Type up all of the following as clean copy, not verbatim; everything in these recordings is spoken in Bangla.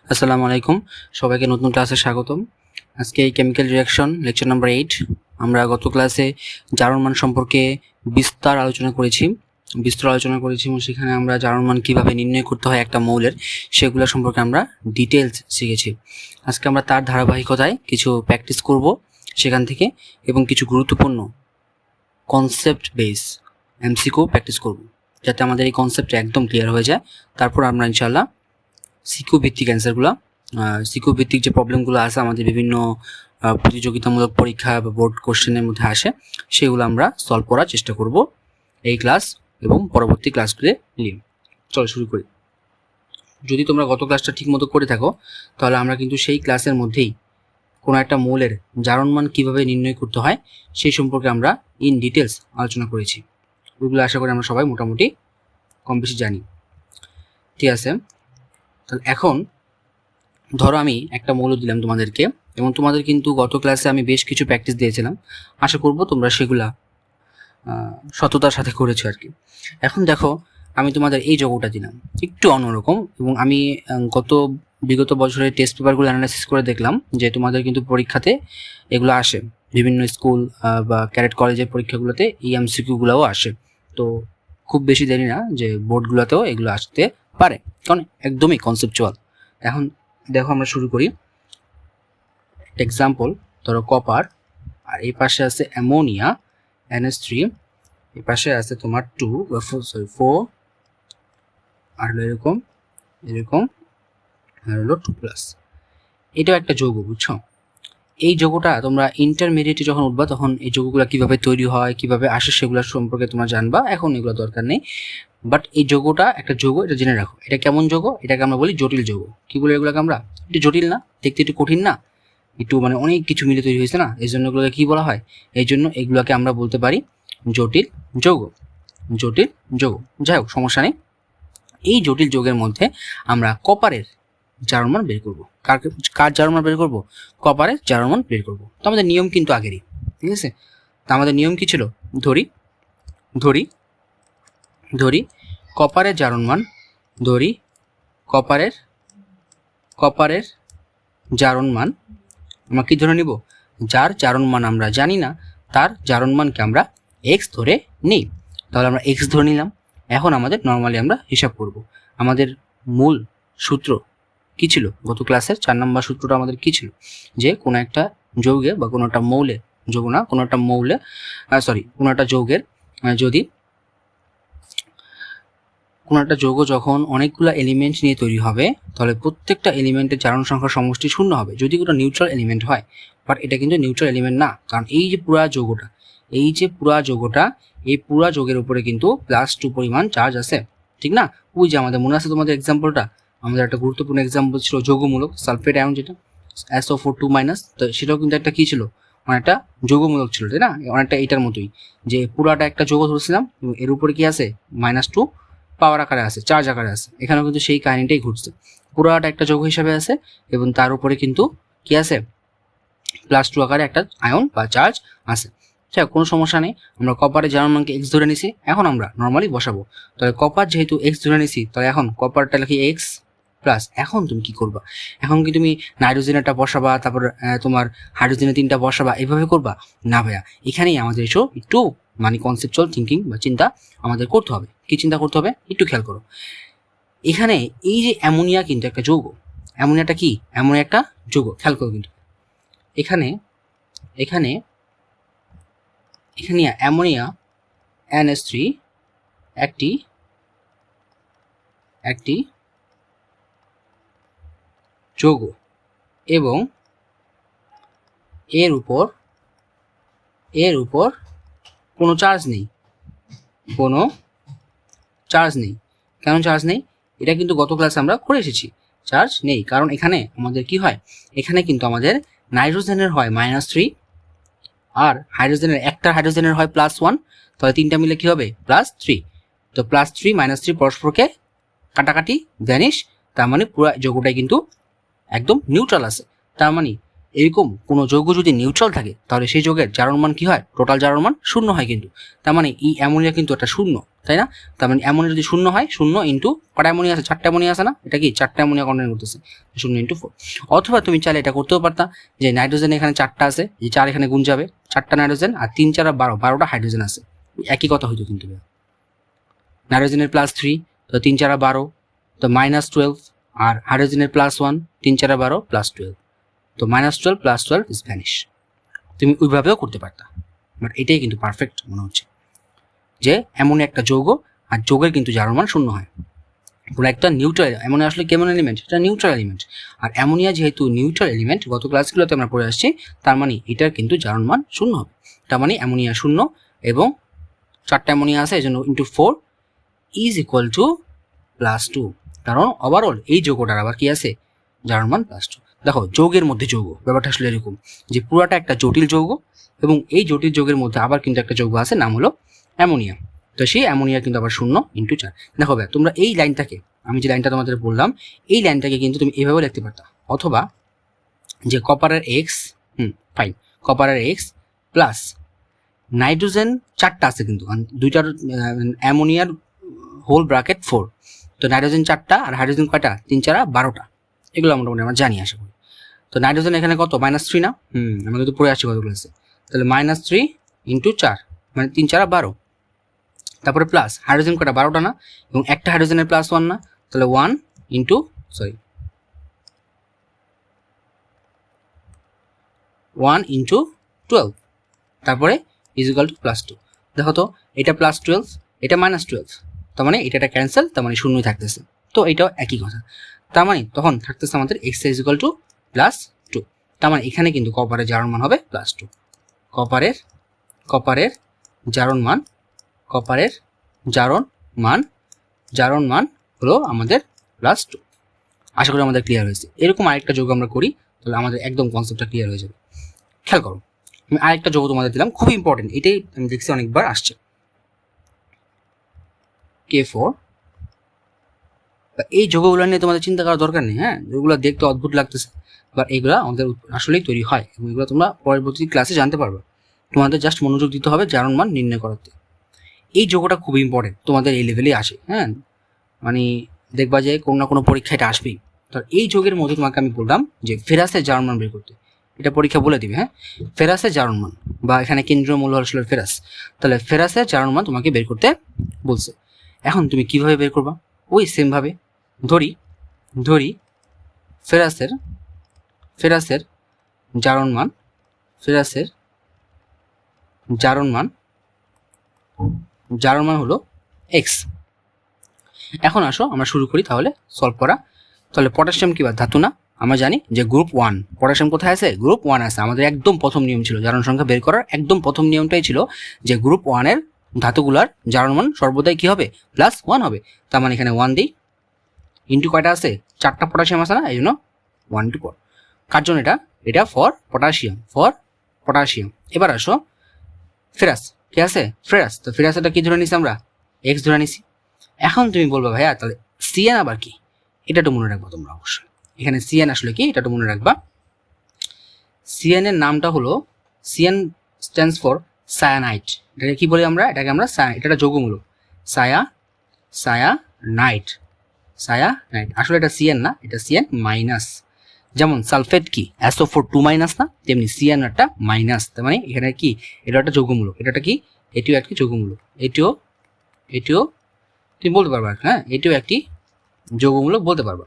আসসালামু আলাইকুম, সবাইকে নতুন ক্লাসে স্বাগতম। আজকে এই কেমিক্যাল রিঅ্যাকশন লেকচার নাম্বার 8। আমরা গত ক্লাসে জারণ মান সম্পর্কে বিস্তার আলোচনা করেছি এবং সেখানে আমরা জারণ মান কীভাবে নির্ণয় করতে হয় একটা মৌলের, সেগুলো সম্পর্কে আমরা ডিটেলস শিখেছি। আজকে আমরা তার ধারাবাহিকতায় কিছু প্র্যাকটিস করব সেখান থেকে, এবং কিছু গুরুত্বপূর্ণ কনসেপ্ট বেস এমসিকিউ প্র্যাকটিস করব, যাতে আমাদের এই কনসেপ্ট একদম ক্লিয়ার হয়ে যায়। তারপর আমরা ইনশাআল্লাহ সিকিউ ভিত্তিক অ্যান্সারগুলো, সিকিউ ভিত্তিক যে প্রবলেমগুলো আছে আমাদের বিভিন্ন প্রতিযোগিতামূলক পরীক্ষা বা বোর্ড কোশ্চেনের মধ্যে আসে, সেগুলো আমরা সলভ করার চেষ্টা করব এই ক্লাস এবং পরবর্তী ক্লাসগুলো নিয়ে। চলো শুরু করি। যদি তোমরা গত ক্লাসটা ঠিকমতো করে থাকো, তাহলে আমরা কিন্তু সেই ক্লাসের মধ্যেই কোনো একটা মৌলের জারণ মান কীভাবে নির্ণয় করতে হয় সেই সম্পর্কে আমরা ইন ডিটেলস আলোচনা করেছি। ওইগুলো আশা করি আমরা সবাই মোটামুটি কম বেশি জানি। ঠিক আছে, তাহলে এখন ধরো আমি একটা মৌল দিলাম তোমাদেরকে, এবং তোমাদের কিন্তু গত ক্লাসে আমি বেশ কিছু প্র্যাকটিস দিয়েছিলাম। আশা করব তোমরা সেগুলা সততার সাথে করেছো আর কি। এখন দেখো, আমি তোমাদের এই যৌগটা দিলাম, একটু অন্যরকম, এবং আমি বিগত বছরের টেস্ট পেপারগুলো অ্যানালাইসিস করে দেখলাম যে তোমাদের কিন্তু পরীক্ষাতে এগুলো আসে, বিভিন্ন স্কুল বা ক্যাডেট কলেজের পরীক্ষাগুলোতে এই এমসিকিউগুলোও আসে। তো খুব বেশি দেরি না যে বোর্ডগুলোতেও এগুলো আসতে পারে, কারণ একদমই কনসেপচুয়াল। এখন দেখো আমরা শুরু করি। এক্সাম্পল, ধরো কপার, আর এই পাশে আছে অ্যামোনিয়া NH3, এই পাশে আছে তোমার 4, আর হলো এরকম আর হলো 2+। এটাও একটা যৌগ, বুঝছো? এই যৌগটা তোমরা ইন্টারমিডিয়েটে যখন উঠবা তখন এই যৌগগুলো কীভাবে তৈরি হয়, কীভাবে আসে, সেগুলো সম্পর্কে তোমরা জানবা। এখন এগুলো দরকার নেই, বাট এই যৌগটা একটা যৌগ, এটা জেনে রাখো। এটা কেমন যৌগ? এটাকে আমরা বলি জটিল যৌগ। কী বলি এগুলোকে আমরা? একটু জটিল না, দেখতে একটু কঠিন না, একটু মানে অনেক কিছু মিলে তৈরি হয়েছে না, এই জন্য এগুলোকে কী বলা হয়? এই জন্য এগুলোকে আমরা বলতে পারি জটিল যৌগ। যাই হোক, সমস্যা নেই। এই জটিল যৌগের মধ্যে আমরা কপারের জারণ মান বের করবো। কার জারণ মান বের করবো? কপারের জারণ মান বের করবো। তো আমাদের নিয়ম কিন্তু আগেরই, ঠিক আছে? তা আমাদের নিয়ম কি ছিল? ধরি কপারের জারণ মান, কপারের জারণ মান আমরা কি ধরে নিব? যার জারণ মান আমরা জানি না তার জারণ মানকে আমরা x ধরে নিই। তাহলে আমরা x ধরে নিলাম। এখন আমাদের নর্মালি আমরা হিসাব করব। আমাদের মূল সূত্র কি ছিল? গত ক্লাসের 4 নম্বর সূত্রটা আমাদের কি ছিল? যে কোনো একটা যৌগে বা কোনো একটা মৌলের, কোনো একটা যৌগের যদি কোনো একটা যৌগ যখন অনেকগুলো এলিমেন্ট নিয়ে তৈরি হবে, তাহলে প্রত্যেকটা এলিমেন্টের জারণ সংখ্যার সমষ্টি 0 হবে, যদি কোনো নিউট্রাল এলিমেন্ট হয়। বাট এটা কিন্তু নিউট্রাল এলিমেন্ট না, কারণ এই যে পুরা যৌগটা, এই পুরা যৌগের উপরে কিন্তু +2 পরিমাণ চার্জ আছে, ঠিক না? ওই যে আমাদের মনে আছে তোমাদের এক্সাম্পলটা, আমাদের একটা গুরুত্বপূর্ণ এক্সাম্পল ছিল যৌগমূলক সালফেট আয়ন, যেটা SO4 2-, তো সেটাও কিন্তু একটা কি ছিল? অনেকটা যৌগমূলক ছিল, তাই না? অনেকটা এইটার মতোই, যে পুরাটা একটা যৌগ ধরেছিলাম এবং এর উপরে কি আছে? -2 পাওয়ার আকারে আছে, চার্জ আকারে আছে। এখানেও কিন্তু সেই কাহিনীটাই ঘটছে, পুরাটা একটা যৌগ হিসাবে আছে এবং তার উপরে কিন্তু কি আছে? +2 আকারে একটা আয়ন বা চার্জ আছে। আচ্ছা, কোনো সমস্যা নেই। আমরা কপারের জারণ মানকে x ধরে নিছি, এখন আমরা নর্মালি বসাবো। তাহলে কপার যেহেতু x ধরে নিছি, তাহলে এখন কপারটা লিখি x প্লাস। এখন তুমি কি করবা? এখন কি তুমি নাইট্রোজেনেরটা বসাবা, তারপর তোমার হাইড্রোজেনের 3টা বসাবা, এভাবে করবা না ভাইয়া? এখানেই আমাদের একটু মানে কনসেপচুয়াল থিঙ্কিং বা চিন্তা আমাদের করতে হবে। কি চিন্তা করতে হবে? একটু খেয়াল করো। এখানে এই যে অ্যামোনিয়া কিন্তু একটা যৌগ, অ্যামোনিয়াটা কি? অ্যামোনিয়া একটা যৌগ, খেয়াল করো কিন্তু এখানে অ্যামোনিয়া NH3 একটি যৌগ, এবং এর উপর কোনো চার্জ নেই। কেন চার্জ নেই? এটা কিন্তু গত ক্লাসে আমরা করে এসেছি। চার্জ নেই কারণ এখানে আমাদের কি হয়? এখানে কিন্তু আমাদের নাইট্রোজেনের হয় -3, আর একটা হাইড্রোজেনের হয় +1, তাহলে 3টা মিলে কি হবে? +3। তো +3 -3 পরস্পরকে কাটাকাটি ভ্যানিশ, তার মানে পুরো যৌগটাই কিন্তু একদম নিউট্রাল আছে। তার মানে এরকম কোনো যৌগ যদি নিউট্রাল থাকে তাহলে সেই যৌগের জারণ মান কি হয়, টোটাল জারণ মান শূন্য হয় কিন্তু। তার মানে এই অ্যামোনিয়া কিন্তু একটা শূন্য, তাই না? তার মানে অ্যামোনিয়া যদি শূন্য হয়, শূন্য ইন্টু কটা অ্যামোনিয়া আছে, 4টা অ্যামোনিয়া আছে না, এটা কি 4টা অ্যামোনিয়া কন্টেন্ট করতেছে, 0 ইন্টু 4। অথবা তুমি চাইলে এটা করতেও পারতা যে নাইট্রোজেন এখানে 4টা আছে, এই 4 এখানে গুণ যাবে, 4টা নাইট্রোজেন আর 3 4 12, 12টা হাইড্রোজেন আছে, একই কথা হইতো কিন্তু। নাইট্রোজেনের +3, তো 3 4 12, তো -12, আর হাইড্রোজেনের +1, 3 4 12 +12, তো -12 + 12 ইজ ভ্যানিশ। তুমি ওইভাবেও করতে পারতা, বাট এটাই কিন্তু পারফেক্ট মনে হচ্ছে যে এমন একটা যৌগ আর যৌগের কিন্তু জারণ মান শূন্য হয়। কোনো একটা নিউট্রাল, অ্যামোনিয়া আসলে কেমন এলিমেন্ট, এটা নিউট্রাল এলিমেন্ট। আর অ্যামোনিয়া যেহেতু নিউট্রাল এলিমেন্ট, গত ক্লাসগুলোতে আমরা পড়ে আসছি, তার মানে এটার কিন্তু জারণ মান শূন্য হবে। তার মানে অ্যামোনিয়া শূন্য এবং 4টা অ্যামোনিয়া আছে, এই জন্য ইন্টু 4 ইজ ইকুয়াল টু +2। কারণ ওভারঅল এই যৌগটার আবার কি আছে, জারণ মান +2। দেখো যৌগের মধ্যে যৌগ ব্যাপারটা আসলে এরকম যে পুরাটা একটা জটিল যৌগ, এবং এই জটিল যৌগের মধ্যে আবার কিন্তু একটা যৌগ আছে, নাম হলো অ্যামোনিয়া। তো সেই অ্যামোনিয়া কিন্তু আবার 0 ইন্টু 4। দেখো ভাই, তোমরা এই লাইনটাকে, আমি যে লাইনটা তোমাদের বললাম, এই লাইনটাকে কিন্তু তুমি এভাবে লিখতে পারতা, অথবা যে কপারের x, ফাইন, কপারের x প্লাস নাইট্রোজেন 4টা আছে কিন্তু, দুইটার অ্যামোনিয়ার হোল ব্র্যাকেট 4, তো নাইট্রোজেন 4টা আর হাইড্রোজেন কয়টা, 3 4 12টা, এগুলো মোটামুটি আমরা জানি আশা করি। তো নাইট্রোজেন এখানে কত, -3 না, আমরা কিন্তু পড়ে আসছি কত ক্লাসে, তাহলে -3 ইন্টু 4 মানে 3 4 12, তারপরে প্লাস হাইড্রোজেন কয়টা, 12টা না, এবং একটা হাইড্রোজেনের +1 না, তাহলে 1 ইন্টু 12, তারপরে ইজ ইকুয়াল টু +2। দেখো তো, এটা +12, এটা -12, তার মানে এটা ক্যান্সেল, তার মানে শূন্যই থাকতেছে, তো এটাও একই কথা। তার মানে তখন থাকতেছে আমাদের x ইজ ইকুয়াল টু +2। তার মানে এখানে কিন্তু কপারের জারণ মান হবে +2। কপারের জারণ মান, কপারের জারণ মান হলো আমাদের +2। আশা করি আমাদের ক্লিয়ার হয়েছে। এরকম আরেকটা যৌগ আমরা করি, তাহলে আমাদের একদম কনসেপ্টটা ক্লিয়ার হয়ে যাবে। খেয়াল করো, আমি আরেকটা যৌগ তোমাদের দিলাম, খুবই ইম্পর্টেন্ট, এটাই আমি দেখছি অনেকবার আসছে, K4। এই যৌগগুলো নিয়ে তোমাদের চিন্তা করার দরকার নেই, হ্যাঁ, যেগুলো দেখতে অদ্ভুত লাগতেছে, বাট এগুলো আমাদের আসলেই তৈরি হয়, এবং এগুলো তোমরা পরবর্তী ক্লাসে জানতে পারবে। তোমাদের জাস্ট মনোযোগ দিতে হবে জারণ মান নির্ণয় করাতে। এই যৌগটা খুবই ইম্পর্টেন্ট, তোমাদের এই লেভেলেই আসে, হ্যাঁ, মানে দেখবা যে কোনো না কোনো পরীক্ষা এটা আসবেই। তো এই যৌগের মধ্যে তোমাকে আমি বললাম যে ফেরাসের জারণ মান বের করতে, এটা পরীক্ষা বলে দিবে, হ্যাঁ, ফেরাসের জারণ মান, বা এখানে কেন্দ্রীয় মূল্য আসলে ফেরাস, তাহলে ফেরাসের জারণ মান তোমাকে বের করতে বলছে। এখন তুমি কিভাবে বের করবা, ওই সেম ভাবে ধরি ফেরাসের জারণ মান হলো x। এখন আসো আমরা শুরু করি তাহলে সলভ করা। তাহলে পটাশিয়াম কি বা ধাতু না, আমরা জানি যে গ্রুপ 1, পটাশিয়াম কোথায় আছে, গ্রুপ 1 আছে। আমাদের একদম প্রথম নিয়ম ছিল জারণ সংখ্যা বের করার, একদম প্রথম নিয়মটাই ছিল যে গ্রুপ 1-এর ধাতুগুলার জারণ মান সর্বদাই কি হবে, +1 হবে। তার মানে এখানে 1 দিই, ইন্টু কয়টা আছে, 4টা পটাশিয়াম আছে না, এই জন্য 1 টু 4। কার জন্য এটা ফর পটাশিয়াম। এবার আসো ফেরাস, কি আছে, ফেরাস, তো ফেরাসটা কি ধরে নিছি আমরা, x ধরে নিছি। এখন তুমি বলবা ভাইয়া তাহলে সিএন আবার কি, এটা তো মনে রাখবা তোমরা অবশ্যই। এখানে সিএন আসলে কি, এটা তো মনে রাখবা। সিএন এর নামটা হলো, সিএন স্ট্যান্ডস ফর সায়ানাইট। এটাকে কি বলি আমরা, এটাকে আমরা এটা যৌগমূলক, সায়ানাইট। আসলে এটা সিএন না, এটা সিএন মাইনাস। যেমন সালফেট কি SO4 2- না, তেমনি সিএন একটা মাইনাস। তার মানে এখানে কি, এটা একটা যৌগমূলক, এটা কি, এটিও একটি যৌগমূলক, এটিও তুমি বলতে পারবা, হ্যাঁ, এটিও একটি যৌগমূলক বলতে পারবা,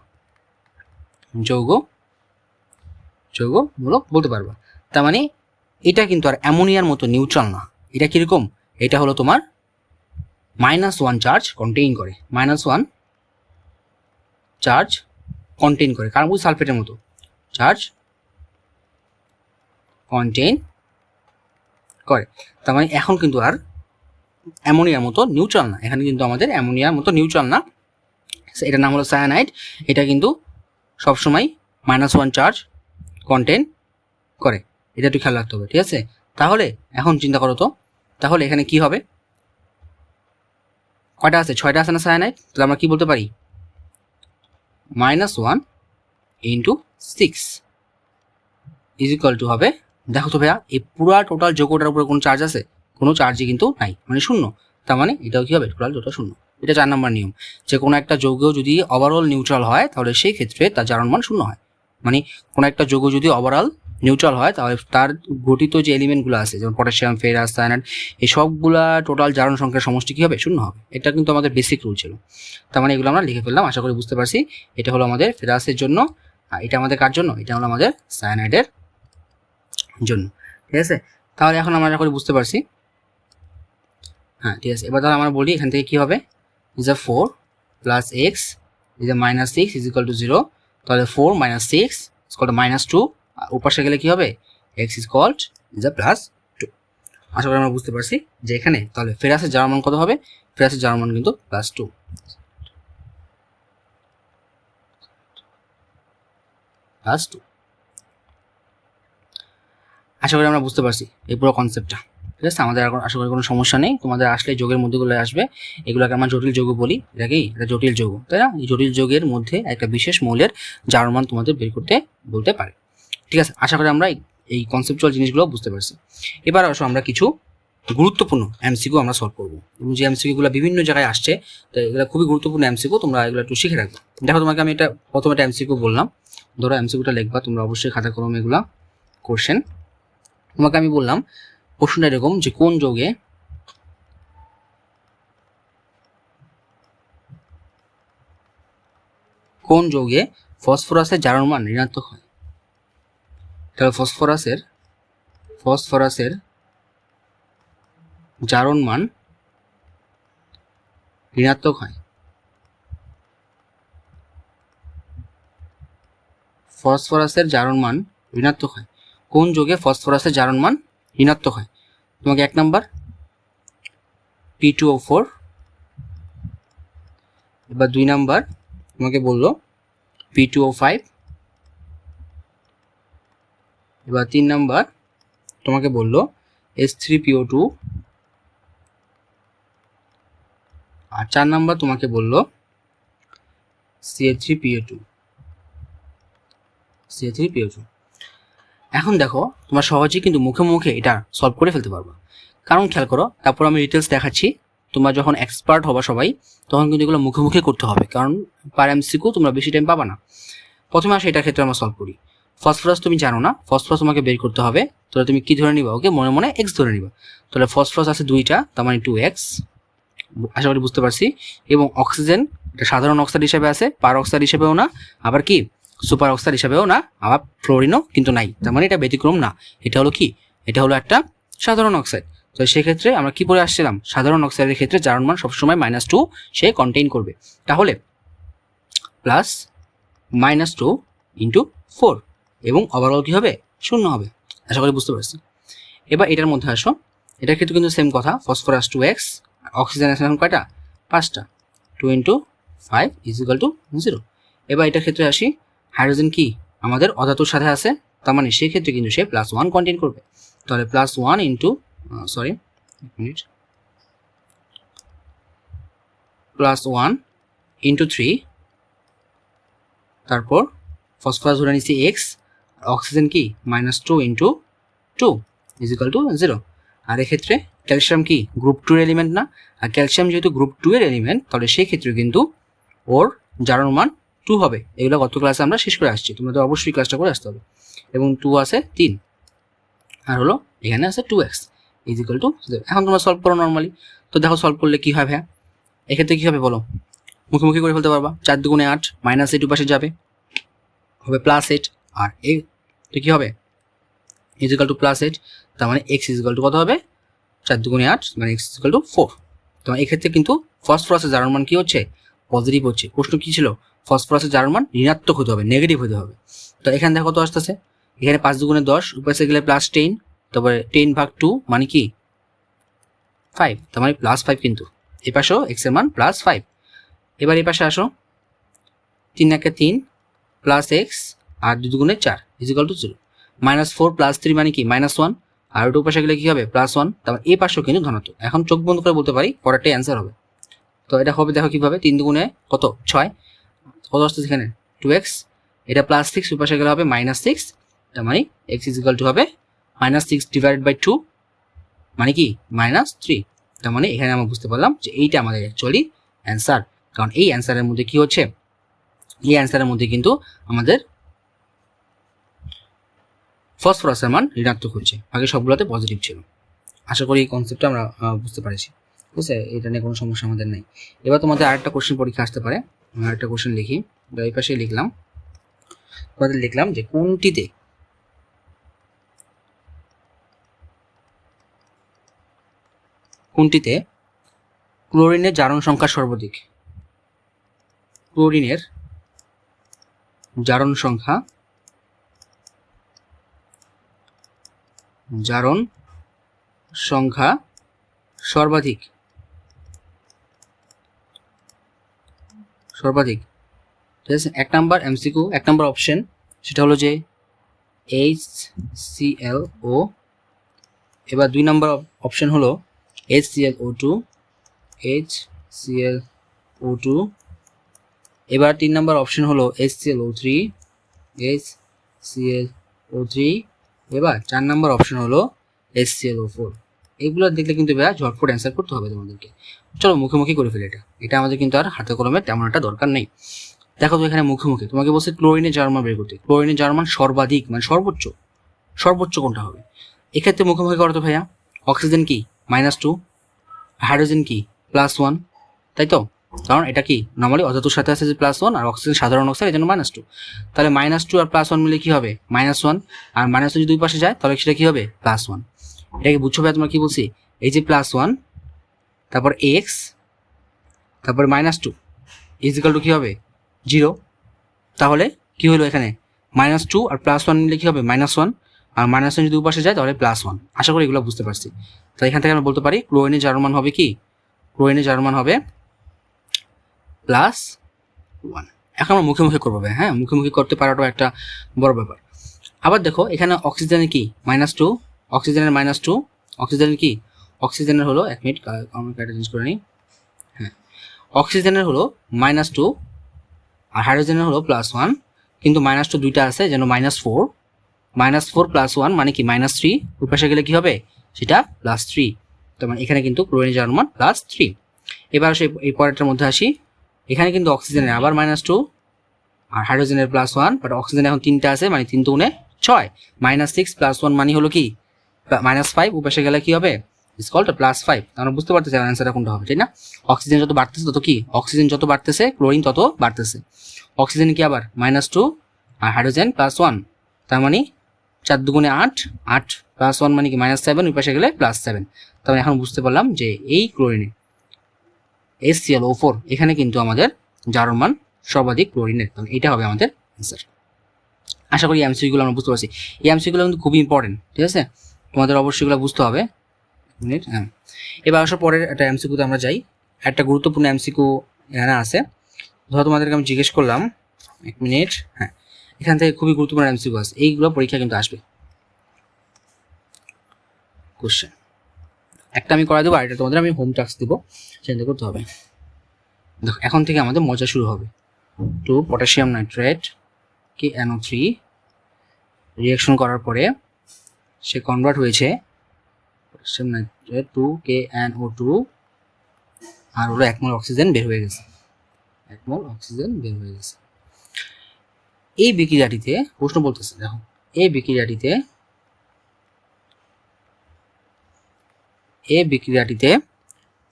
যৌগমূলক বলতে পারবা। তার মানে এটা কিন্তু আর অ্যামোনিয়ার মতো নিউট্রাল না, এটা কিরকম, এটা হলো তোমার -1 চার্জ কন্টেইন করে, -1 চার্জ কন্টেইন করে, কারণ ওই সালফেটের মতো চার্জ কন্টেইন করে। তার মানে এখন কিন্তু আর অ্যামোনিয়ার মতো নিউট্রাল না, এখানে কিন্তু আমাদের অ্যামোনিয়ার মতো নিউট্রাল না, এটার নাম হলো সায়ানাইড। এটা কিন্তু সবসময় -1 চার্জ কন্টেইন করে, এটা একটু খেয়াল রাখতে হবে, ঠিক আছে। তাহলে এখন চিন্তা করো তো, তাহলে এখানে কি হবে, কয়টা আছে, 6টা আছে না সায়ানাইড, তাহলে আমরা কি বলতে পারি, -1 × 6 ইজ ইকুয়াল টু হবে, দেখো তো ভাইয়া এই পুরো টোটাল যৌগটার উপরে কোনো চার্জ আছে? কোনো চার্জই কিন্তু নাই, মানে শূন্য। তার মানে এটাও কি হবে, টোটাল যৌগটা শূন্য। এটা 4 নম্বর নিয়ম, যে কোনো একটা যৌগ যদি ওভারঅল নিউট্রাল হয় তাহলে সেই ক্ষেত্রে তার জারণ মান শূন্য হয়। মানে কোনো একটা যৌগ যদি ওভারঅল নিউট্রাল হয় তাহলে তার গঠিত যে এলিমেন্টগুলো আছে, যেমন পটাশিয়াম, ফেরাস, সায়ানাইড, এই সবগুলা টোটাল জারণ সংখ্যার সমষ্টি কী হবে, শূন্য হবে। এটা কিন্তু আমাদের বেসিক রুল ছিল। তার মানে এগুলো আমরা লিখে ফেললাম, আশা করি বুঝতে পারছি। এটা হলো আমাদের ফেরাসের জন্য, আর এটা আমাদের কার জন্য, এটা হলো আমাদের সায়ানাইডের জন্য। ঠিক আছে, তাহলে এখন আমরা আশা করি বুঝতে পারছি। হ্যাঁ ঠিক আছে, এবার তাহলে আমরা বলি এখান থেকে কী হবে, is a 4 plus x is a -6 is equal to 0। তাহলে 4 - 6 ইজ ইকুয়াল টু -2, উপাশে গেলে কী হবে, x is called is a +2। আশা করি আমরা বুঝতে পারছি যে এখানে তাহলে ফেরাসের জারণ মান কত হবে, ফেরাসের জারণ মান কিন্তু +2। আশা করি আমরা বুঝতে পারছি এই পুরো কনসেপ্টটা। ঠিক আছে, আমাদের এখন আশা করি কোনো সমস্যা নেই। তোমাদের আসলে যোগের মধ্যেগুলো আসবে, এগুলোকে আমরা জটিল যৌগ বলি। এটা কি, এটা জটিল যৌগ, তাই না? এই জটিল যৌগের মধ্যে একটা বিশেষ মৌলের জারণ মান তোমাদের বের করতে বলতে পারে। ঠিক আছে, আশা করি আমরা এই কনসেপচুয়াল জিনিসগুলো বুঝতে পারছি। এবার আসো আমরা কিছু গুরুত্বপূর্ণ এমসিকিউ আমরা সলভ করবো, এবং যে এমসিকিউগুলো বিভিন্ন জায়গায় আসছে, তো এগুলো খুবই গুরুত্বপূর্ণ এমসিকিউ, তোমরা এগুলো একটু শিখে রাখবে। দেখো তোমাকে আমি এটা প্রথমে একটা এমসিকিউ বললাম, ধরো এমসিকিউটা লিখবা তোমরা, অবশ্যই খাতা কলমে এগুলা কোশ্চেন। তোমাকে আমি বললাম প্রশ্নটা এরকম যে কোন যৌগে ফসফরাসের জারণ মান ঋণাত্মক হয়। তাহলে ফসফরাসের জারণ মান ঋণাত্মক হয়। ফসফরাসের জারণ মান ঋণাত্মক হয়, কোন যৌগে ফসফরাসের জারণ মান ঋণাত্মক হয়? তোমাকে 1 নাম্বার P2O4, এবার 2 নাম্বার তোমাকে বললো P2O5, এবার 3 নাম্বার তোমাকে বললো H3PO2, আর 4 নাম্বার তোমাকে বললো CH3PO2। এখন দেখো তোমরা সহজেই কিন্তু মুখে মুখে এটা সলভ করে ফেলতে পারবা, কারণ খেয়াল করো, তারপর আমি ডিটেলস দেখাচ্ছি। তোমরা যখন এক্সপার্ট হবা সবাই, তখন কিন্তু এগুলো মুখে মুখে করতে হবে, কারণ পার এমসিকিউ তোমরা বেশি টাইম পাবা না। প্রথমে আসে এটার ক্ষেত্রে আমরা সলভ করি। ফসফরাস তুমি জানো না, ফসফরাস তোমাকে বের করতে হবে। তাহলে তুমি কি ধরে নিবা, ওকে মনে মনে এক্স ধরে নিবা। তাহলে ফসফরাস আছে 2টা, তার মানে 2x, আশা করি বুঝতে পারছি। এবং অক্সিজেন, এটা সাধারণ অক্সাইড হিসেবে আছে, পার অক্সাইড হিসেবেও না, আবার কি সুপার অক্সাইড হিসেবেও না, আবার ফ্লোরিনও কিন্তু নাই, তার মানে এটা ব্যতিক্রম না। এটা হলো কি, এটা হলো একটা সাধারণ অক্সাইড। তো সেক্ষেত্রে আমরা কি পড়ে আসছিলাম, সাধারণ অক্সাইডের ক্ষেত্রে জারণ মান সবসময় -2 সে কন্টেইন করবে। তাহলে +-2 × 4, এবং ওভারঅল কী হবে, শূন্য হবে। আশা করি বুঝতে পারছি। এবার এটার মধ্যে আসো, এটার ক্ষেত্রে কিন্তু সেম কথা, ফসফরাস 2x, অক্সিজেন আছে এখন কয়টা, 5টা, 2 × 5 = 0। এবার এটার ক্ষেত্রে আসি, হাইড্রোজেন কি আমাদের অধাতুর সাথে আছে, তার মানে সেই ক্ষেত্রে কিন্তু সে +1 কন্টেইন করবে। তাহলে +1 × 3, তারপর ফসফরাস ধরে নিচ্ছি x, অক্সিজেন কি -2 × 2 = 0। আর এক্ষেত্রে ক্যালসিয়াম কি গ্রুপ 2 এর এলিমেন্ট না, আর ক্যালসিয়াম যেহেতু গ্রুপ 2 এর এলিমেন্ট, তাহলে সেই ক্ষেত্রে কিন্তু ওর জারণ মান 2 হবে। এগুলো গত ক্লাসে আমরা শেষ করে আসছি, তোমাদের অবশ্যই ক্লাসটা করে আসতে হবে। এবং 2 আছে 3, আর হলো এখানে আছে 2x = 0। এখন তোমরা সলভ করো নর্মালি। তো দেখো সলভ করলে কি হয় ভাইয়া, এক্ষেত্রে কি হবে বলো, মুখোমুখি করে ফেলতে পারবা। 4 × 8 -8 পাশে যাবে, হবে +8, আর এ তো কি হবে = +8, তার মানে x = কত হবে, 4 × 8 মানে x = 4। তো এক্ষেত্রে কিন্তু ফসফরাসের জারণ মান কি হচ্ছে, পজিটিভ হচ্ছে। প্রশ্ন কি ছিল, ফসফরাসের জারণ মান ঋণাত্মক হতে হবে, নেগেটিভ হতে হবে। তো এখানে দেখো কত আসতেছে, এখানে 5 × 10, উপাশে গেলে +10, তারপরে 10/2 মানে কি 5, তার মানে +5, কিন্তু এই পাশেও x এর মান +5। এবার এই পাশে আসো, 3 × 1 = 3 +x, আর 2 × 4 = 0। -4 + 3 মানে কি -1, আর ওটা পাশে গেলে কি হবে +1, তারপর এই পাশেও কিন্তু ধনাত্মক। এখন চোখ বন্ধ করে বলতে পারি পরেরটাই অ্যান্সার হবে। তো এটা হবে, দেখো কিভাবে, 3 × কত 6, কত আসছে এখানে 2x, এটা +6, ওই পাশে গেলে হবে -6, তার মানে x ইজ ইকুয়াল টু হবে -6 ডিভাইডেড বাই 2 মানে কি -3। তার মানে এখানে আমরা বুঝতে পারলাম যে এইটা আমাদের অ্যাকচুয়ালি অ্যান্সার, কারণ এই অ্যান্সারের মধ্যে কি হচ্ছে, এই অ্যান্সারের মধ্যে কিন্তু আমাদের ফসফরাসের মান ঋণাত্মক হচ্ছে, বাকি সবগুলোতে পজিটিভ ছিল। আশা করি এই কনসেপ্টটা আমরা বুঝতে পারছি, বুঝছে? এটা নিয়ে কোনো সমস্যা আমাদের নেই। এবার তোমাদের আরেকটা কোশ্চেন পরীক্ষা আসতে পারে, আরেকটা কোশ্চেন লিখি, এই পাশে লিখলাম, তোমাদের লিখলাম যে কোনটিতে ক্লোরিনের জারণ সংখ্যা সর্বাধিক, ক্লোরিনের জারণ সংখ্যা সর্বাধিক, ঠিক আছে? 1 নাম্বার এমসিকিউ, 1 নাম্বার অপশন সেটা হলো যে HClO। এবার 2 নাম্বার অপশন হলো HClO2। এবার 3 নাম্বার অপশন হলো HClO3। এবার 4 নাম্বার অপশন হলো HClO4। এগুলো দেখলে কিন্তু ভাইয়া ঝটফট অ্যান্সার করতে হবে তোমাদেরকে। চলো মুখোমুখি করে ফেলে এটা আমাদের কিন্তু আর হাতে কলমে তেমন একটা দরকার নেই। দেখো তো এখানে মুখোমুখি তোমাকে বলছে ক্লোরিনের জারণ মান বের করতে, ক্লোরিনের জারণ মান সর্বাধিক মানে সর্বোচ্চ কোনটা হবে? এক্ষেত্রে মুখোমুখি করো তো ভাইয়া, অক্সিজেন কি -2, হাইড্রোজেন কি +1, তাই তো? কারণ এটা কি নর্মালি অধাতুর সাথে আছে যে +1 আর অক্সিজেন সাধারণ অক্সাইড, এই জন্য -2। তাহলে -2 আর +1 মিলে কি হবে -1, আর -1 যদি দুই পাশে যায় তাহলে সেটা কি হবে +1। এটাকে বুঝছো ভাই? তোমরা কি বলছি, এই যে +1 তারপর x তারপর -2 ইজ ইকুয়াল টু কি হবে 0। তাহলে কি হলো এখানে -2 আর +1 মিলে কি হবে -1, আর -1 যদি দুই পাশে যায় তাহলে +1। আশা করি এগুলো বুঝতে পারছি। তো এখান থেকে আমরা বলতে পারি ক্লোরিনের জারণ মান হবে কি, ক্লোরিনের জারণ মান হবে +1। এখন আমরা মুখে করবো ভাই, হ্যাঁ মুখে করতে পারাটাও একটা বড় ব্যাপার। আবার দেখো এখানে অক্সিজেনের কি -2, অক্সিজেনের -2, অক্সিজেনের কি, অক্সিজেনের হলো 1 মিনিট আমরা কাটা চেঞ্জ করে নিই, হ্যাঁ অক্সিজেনের হলো -2 আর হাইড্রোজেনের হলো +1, কিন্তু -2 দুইটা আছে যেন -4, -4 +1 মানে কি -3, ওই পাশে গেলে কি হবে সেটা +3। তো মানে এখানে কিন্তু ক্লোরিনের জারণ মান +3। এবার এই পরেরটার মধ্যে আসি, এখানে কিন্তু অক্সিজেনের আবার -2 আর হাইড্রোজেনের +1, বাট অক্সিজেন এখন 3টা আছে মানে 3 × 6, -6 +1 মানে হলো কি -5, উপাশে গেলে কি হবে ইজ কল্ড +5। আমরা বুঝতে পারতেছি অ্যান্সারটা কোনটা হবে, তাই না? অক্সিজেন যত বাড়তেছে তত কি, অক্সিজেন যত বাড়তেছে ক্লোরিন তত বাড়তেছে। অক্সিজেন কি আবার -2 আর হাইড্রোজেন +1, তার মানে 4 × 8, 8 +1 মানে কি -7, ওই পাশে গেলে +7। তাহলে এখন বুঝতে পারলাম যে এই ক্লোরিনে HClO4 এখানে কিন্তু আমাদের জারণ মান সর্বাধিক ক্লোরিনের, তাহলে এটা হবে আমাদের অ্যান্সার। আশা করি এমসিকিউগুলো আমরা বুঝতে পারছি। এই এমসিকিউগুলো কিন্তু খুবই ইম্পর্টেন্ট, ঠিক আছে? তোমাদের অবশ্যই এগুলো বুঝতে হবে। মিনিট, হ্যাঁ এবার আসার পরের একটা এমসিকিউতে আমরা যাই। একটা গুরুত্বপূর্ণ এমসিকিউ এখানে আছে। ধরো তোমাদেরকে আমি জিজ্ঞেস করলাম, 1 মিনিট, হ্যাঁ এখান থেকে খুবই গুরুত্বপূর্ণ এমসিকিউ আছে, এইগুলো পরীক্ষা কিন্তু আসবে কোশ্চেন। একটা আমি করা দেবো আর এটা তোমাদের আমি হোম টাস্ক দেবো, সেটা করতে হবে। দেখো এখন থেকে আমাদের মজা শুরু হবে। 2 পটাশিয়াম নাইট্রেট KNO3 রিঅ্যাকশন করার পরে সে কনভার্ট হয়েছে পটাশিয়াম নাইট্রেট 2 KNO2, আর হলো 1 মোল অক্সিজেন বের হয়ে গেছে, 1 মোল অক্সিজেন বের হয়ে গেছে। এই বিক্রিয়াটিতে প্রশ্ন বলতেছে, দেখো এই বিক্রিয়াটিতে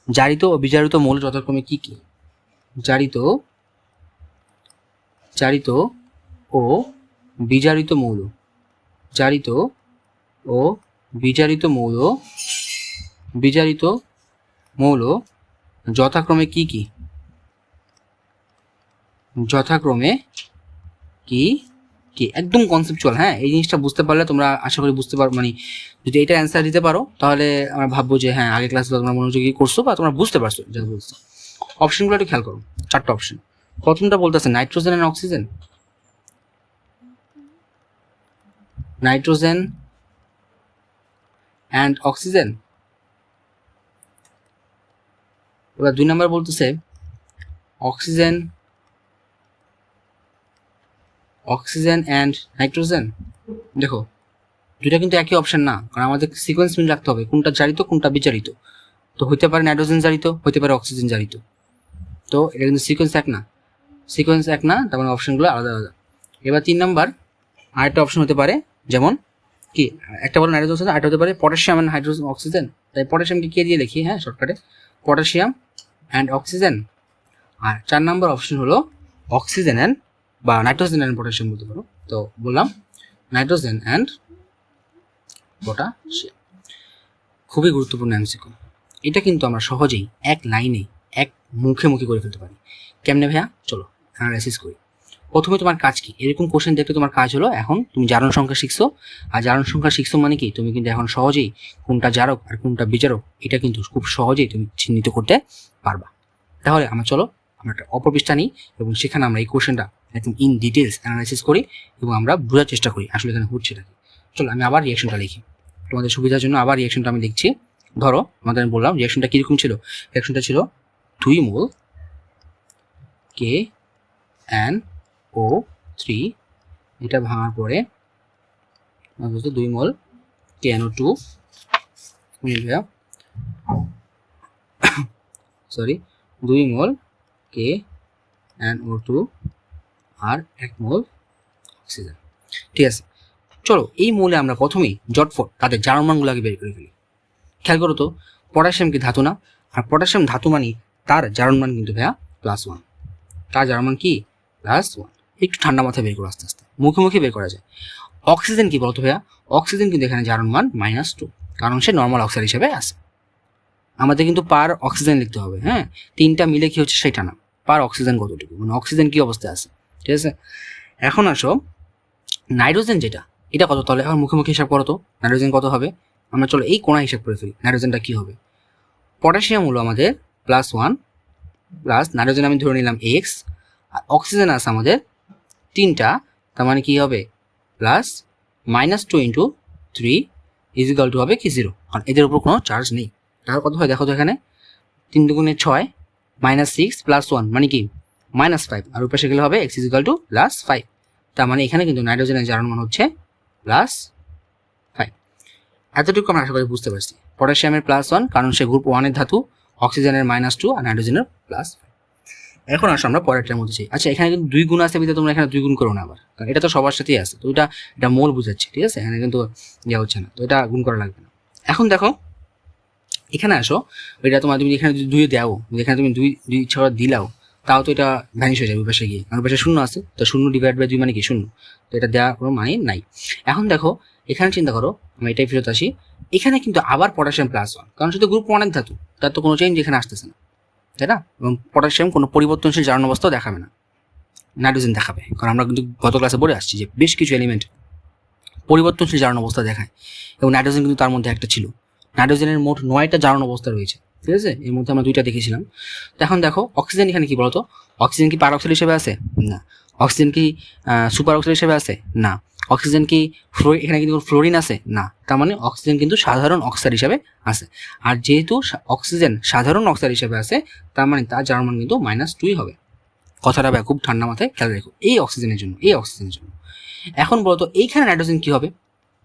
জারিত ও বিজারিত মৌল যথাক্রমে কি কি? জারিত ও বিজারিত মৌল, জারিত ও বিজারিত মৌল যথাক্রমে কি কি? যথাক্রমে কি কি? একদম কনসেপচুয়াল, হ্যাঁ এই জিনিসটা বুঝতে পারলে তোমরা আশা করি বুঝতে পারো, মানে যদি এটা অ্যান্সার দিতে পারো তাহলে আমরা ভাববো যে হ্যাঁ আগে ক্লাসে তোমরা মনোযোগী করছো বা তোমরা বুঝতে পারছো যা বলছো। অপশনগুলো একটু খেয়াল করো, 4টা অপশন। প্রথমটা বলতেছে nitrogen and oxygen, nitrogen and oxygen. এবার 2 নাম্বার বলতেছে অক্সিজেন অ্যান্ড নাইট্রোজেন, দেখো দুইটা কিন্তু একই অপশন না, কারণ আমাদের সিকোয়েন্স মিল রাখতে হবে, কোনটা জারিত কোনটা বিচারিত। তো হইতে পারে নাইট্রোজেন জারিত, হইতে পারে অক্সিজেন জারিত। তো এটা কিন্তু সিকোয়েন্স এক না, তার মানে অপশনগুলো আলাদা আলাদা। এবার 3 নাম্বার আরেকটা অপশন হতে পারে, যেমন কি একটা বলো নাইট্রোজেন, আরেকটা হতে পারে পটাশিয়াম অ্যান্ড হাইড্রোজেন অক্সিজেন। তাই পটাশিয়ামকে কে দিয়ে লিখি, হ্যাঁ শর্টকাটে, পটাশিয়াম অ্যান্ড অক্সিজেন। আর 4 নাম্বার অপশন হলো অক্সিজেন অ্যান্ড বা নাইট্রোজেন অ্যান্ড পটাশিয়াম বলতে পারো। তো বললাম নাইট্রোজেন অ্যান্ড পটাশিয়াম। খুবই গুরুত্বপূর্ণ এমসিকিউ। এটা কিন্তু আমরা সহজেই এক লাইনে এক মুখে করে ফেলতে পারি। কেমনে ভাইয়া, চলো অ্যানালাইসিস করি। প্রথমে তোমার কাজ কি, এরকম কোশ্চেন দেখলে তোমার কাজ হলো এখন তুমি জারণ সংখ্যা শিখছো। আর জারণ সংখ্যা শিখছো মানে কি, তুমি কিন্তু এখন সহজেই কোনটা জারক আর কোনটা বিচারক এটা কিন্তু খুব সহজেই তুমি চিহ্নিত করতে পারবা। তাহলে আমরা চলো আমরা একটা অপর পৃষ্ঠা নিই এবং সেখানে আমরা এই কোশ্চেনটা একদম ইন ডিটেলস অ্যানালাইসিস করি এবং আমরা বোঝার চেষ্টা করি আসলে এখানে হচ্ছেটা কি। চলো আমি আবার রিয়াকশনটা লিখি, তোমাদের সুবিধার জন্য আবার রিয়াকশনটা আমি লিখছি। ধরো আমাদের আমি বললাম রিয়াকশনটা কীরকম ছিল, রিয়াকশনটা ছিল 2 মোল KNO3, এটা ভাঙার পরে 2 মোল KNO2 সরি 2 মোল KNO2 আর 1 মোল অক্সিজেন। ঠিক আছে, চলো এই মৌলে আমরা প্রথমেই জটফট তাদের জারণ মানগুলো আগে বের করে ফেলি। খেয়াল করো তো, পটাশিয়াম কি ধাতু না, আর পটাশিয়াম ধাতু মানে তার জারণ মান কিন্তু ভাইয়া +1, তার জারণ মান কি +1। একটু ঠান্ডা মাথায় বের করো, আস্তে আস্তে মুখে বের করা যায়। অক্সিজেন কি বলতো ভাইয়া, অক্সিজেন কিন্তু এখানে জারণ মান -2, কারণ সে নর্মাল অক্সাইড হিসেবে আছে। আমাদের কিন্তু পার অক্সিজেন লিখতে হবে, হ্যাঁ 3টা মিলে কি হচ্ছে সেটা না, পার অক্সিজেন কতটুকু, মানে অক্সিজেন কি অবস্থায় আছে। ঠিক আছে, এখন আসো নাইট্রোজেন যেটা, এটা কত, তাহলে এখন মুখে হিসাব করো তো নাইট্রোজেন কত হবে। আমরা চলো এই কোণা হিসাব করে ফেলি, নাইট্রোজেনটা কি হবে। পটাশিয়াম হলো আমাদের +1 প্লাস নাইট্রোজেন আমি ধরে নিলাম X, আর অক্সিজেন আছে আমাদের 3টা, তার মানে কি হবে +-2 × 3 = হবে কি 0, কারণ এদের উপর কোনো চার্জ নেই। তাহলে কত হয় দেখো তো, এখানে 3 × 6 -6 + 1 মানে কি -5, আর উপরে গেলে হবে X = +5। তার মানে এখানে কিন্তু নাইট্রোজেনের জারণ মান হচ্ছে +5। এতটুকু আমরা আশা করি বুঝতে পারছি। পটাশিয়ামের +1 কারণ সে গ্রুপ 1 এর ধাতু, অক্সিজেনের -2 আর নাইট্রোজেনের +5। এখন আসো আমরা পরেরটার মধ্যে চাই। আচ্ছা এখানে কিন্তু 2 গুণ আছে, বিধে তোমরা এখানে 2 গুণ করো না আবার, কারণ এটা তো সবার সাথেই আছে। তো এটা মোল বুঝাচ্ছে, ঠিক আছে, এখানে কিন্তু ইয়া হচ্ছে না, তো এটা গুণ করা লাগবে না। এখন দেখো এখানে আসো, এটা তুমি এখানে 2 দাও, এখানে তুমি 2 ছড়া দিলাও, তাও তো এটা ভ্যানিশ হয়ে যাবে পাশে গিয়ে, কারণ পাশে 0 আছে, তো 0/2 মানে কি 0, তো এটা দেওয়ার কোনো মানে নাই। এখন দেখো এখানে চিন্তা করো, আমি এটাই ফেরত আসি, এখানে কিন্তু আবার পটাশিয়াম +1, কারণ শুধু গ্রুপ 1 এর ধাতু, তার তো কোনো চেঞ্জ এখানে আসতেছে না, তাই না। এবং পটাশিয়াম কোনো পরিবর্তনশীল জারণ অবস্থাও দেখাবে না, নাইট্রোজেন দেখাবে, কারণ আমরা কিন্তু গত ক্লাসে বলে আসছি যে বেশ কিছু এলিমেন্ট পরিবর্তনশীল জারণ অবস্থা দেখায়, এবং নাইট্রোজেন কিন্তু তার মধ্যে একটা ছিল। নাইট্রোজেনের মোট 9টা জারণ অবস্থা রয়েছে, ঠিক আছে, এর মধ্যে আমরা 2টা দেখেছিলাম। তো এখন দেখো অক্সিজেন এখানে কি বলতো, অক্সিজেন কি পার অক্সাইড হিসেবে আছে না, অক্সিজেন কি সুপার অক্সাইড হিসেবে আছে না, অক্সিজেন কি এখানে কিন্তু ফ্লোরিন আছে না, তার মানে অক্সিজেন কিন্তু সাধারণ অক্সাইড হিসেবে আছে। আর যেহেতু অক্সিজেন সাধারণ অক্সাইড হিসেবে আছে, তার মানে তার জারণ মান কিন্তু -2 হবে। কথাটা খুব ঠান্ডা মাথায় খেয়াল রেখো, এই অক্সিজেনের জন্য। এখন বলতো এইখানে নাইট্রোজেন কি হবে,